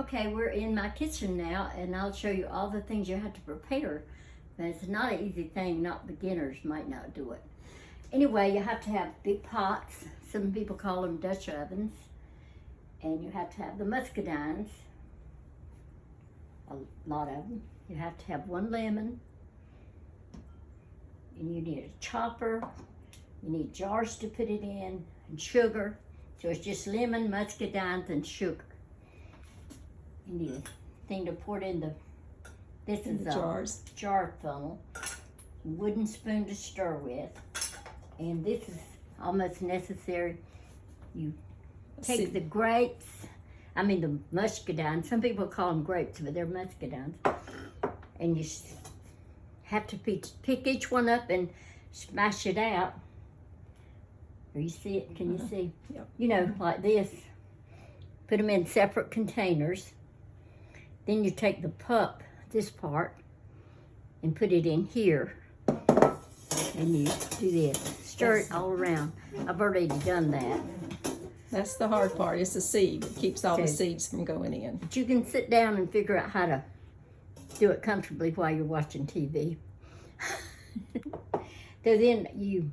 Okay, we're in my kitchen now, and I'll show you all the things you have to prepare. And it's not an easy thing, not beginners might not do it. Anyway, you have to have big pots. Some people call them Dutch ovens. And you have to have the muscadines, a lot of them. You have to have 1 lemon. And you need a chopper. You need jars to put it in, and sugar. So it's just lemon, muscadines, and sugar. You need a thing to pour it in the, this is a jars. Jar funnel. Wooden spoon to stir with. And this is almost necessary. You take the grapes, the muscadines. Some people call them grapes, but they're muscadines. And you have to pick each one up and smash it out. You see it? Can you see? Yep. You know, like this. Put them in separate containers. Then you take the pulp, this part, and put it in here. And you do this. Stir it all around. I've already done that. That's the hard part. It's the seed. It keeps all the seeds from going in. But you can sit down and figure out how to do it comfortably while you're watching TV. So then you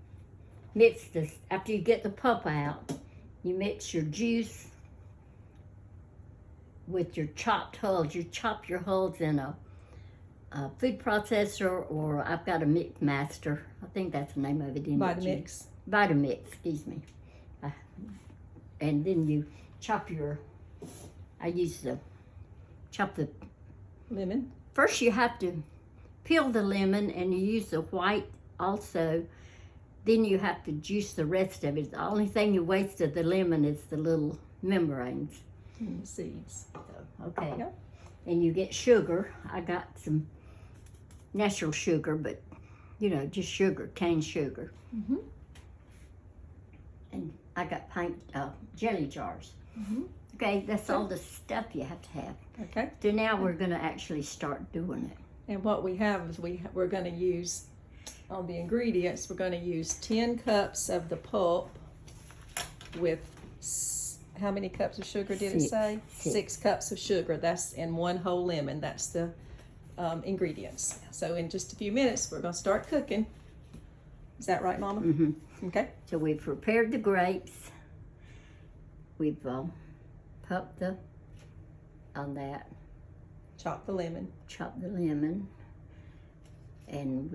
mix this. After you get the pulp out, you mix your juice with your chopped hulls. You chop your hulls in a food processor, or I've got a Mix Master. I think that's the name of it. Vitamix. Vitamix, excuse me. And then you chop chop the lemon. First you have to peel the lemon, and you use the white also. Then you have to juice the rest of it. The only thing you waste of the lemon is the little membranes. And the seeds. Okay. Yep. And you get sugar. I got some natural sugar, but just sugar, cane sugar. Mm-hmm. And I got jelly jars. Mm-hmm. Okay, that's all the stuff you have to have. Okay. So now we're going to actually start doing it. And what we have is we're going to use, on the ingredients, we're going to use 10 cups of the pulp with, how many cups of sugar did it say? 6 cups of sugar. That's in 1 whole lemon. That's the ingredients. So in just a few minutes, we're going to start cooking. Is that right, Mama? Mm-hmm. Okay. So we've prepared the grapes. We've pulped on that. Chop the lemon. Chop the lemon. And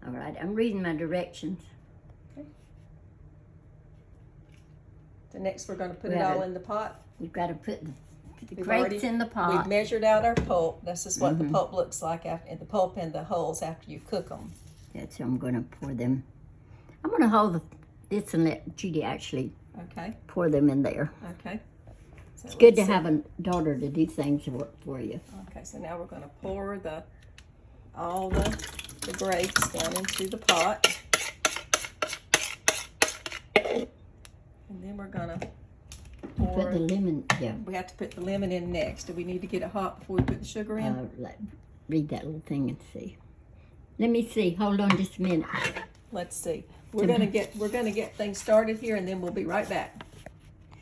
all right, I'm reading my directions. Okay. So next we're going to put it all in the pot. You've got to put the grapes in the pot. We've measured out our pulp. This is what the pulp looks like after the pulp and the hulls after you cook them. That's how I'm going to pour them. I'm going to hold this and let Judy actually pour them in there. Okay. So it's good to have a daughter to do things for you. Okay, so now we're going to pour all the grapes down into the pot. And then we're going to pour. Put the lemon, yeah. We have to put the lemon in next. Do we need to get it hot before we put the sugar in? Read that little thing and see. Let me see. Hold on just a minute. Let's see. We're gonna get things started here, and then we'll be right back.